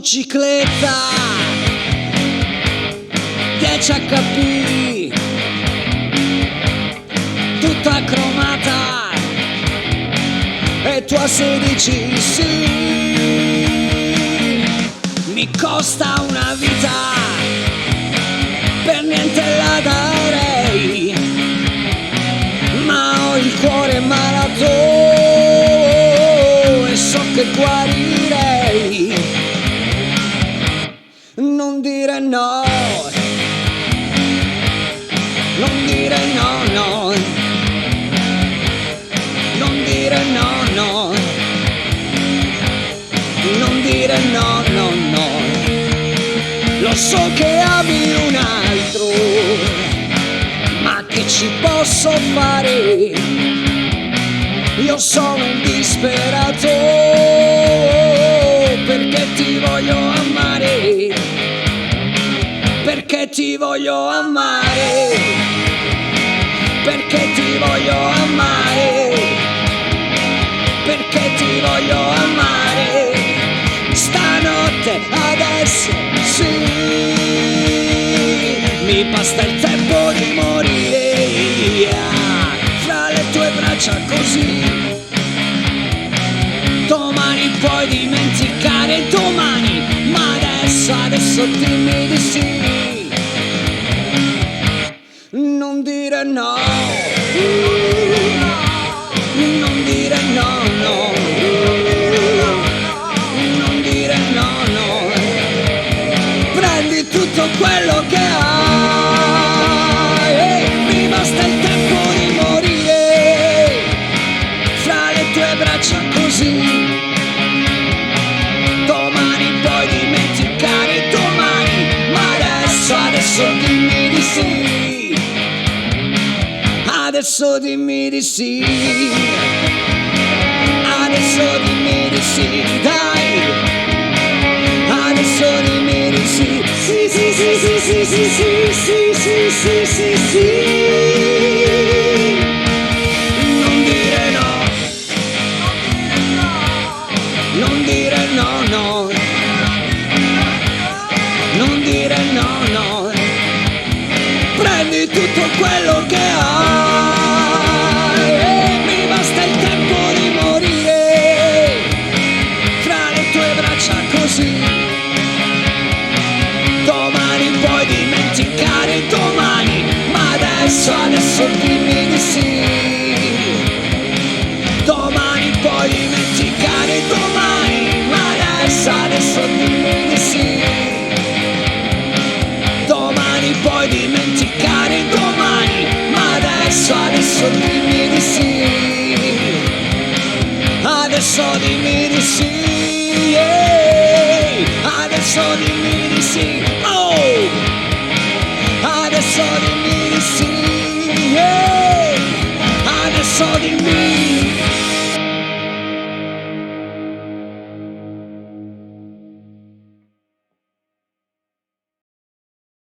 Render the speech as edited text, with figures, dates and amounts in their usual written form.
motocicletta 10 HP tutta cromata e tu a 16 sì, mi costa una vita, per niente la darei, ma ho il cuore malato e so che guarirei. Non dire no, non dire no, no, non dire no, no, non dire no, no, no. Lo so che ami un altro, ma che ci posso fare? Io sono un disperato perché ti voglio amare, perché ti voglio amare, perché ti voglio amare, perché ti voglio amare. Stanotte adesso sì, mi basta il tempo di morire fra le tue braccia così. Domani puoi dimenticare domani, ma adesso dimmi di sì. Non dire no, non dire no, no, non dire no, no. Prendi tutto quello che hai, mi basta il tempo di morire fra le tue braccia così. Domani puoi dimenticare domani, ma adesso dimmi di sì. Adesso dimmi di sì, adesso dimmi di sì, dai. Adesso dimmi di sì, sì, sì, sì, sì, sì, sì, sì, sì, sì, sì, sì. Non dire no, non dire no, no, non dire no, no. Prendi tutto quello che hai, mi basta il tempo di morire fra le tue braccia così. Domani puoi dimenticare domani, ma adesso dimmi di sì. Domani puoi dimenticare domani, ma adesso dimmi di sì. Domani puoi dimenticare domani, ma adesso dimmi di sì. Adesso dimmi di sì, yeah. Adesso dimmi di sì, oh. Adesso dimmi di sì, yeah. Adesso dimmi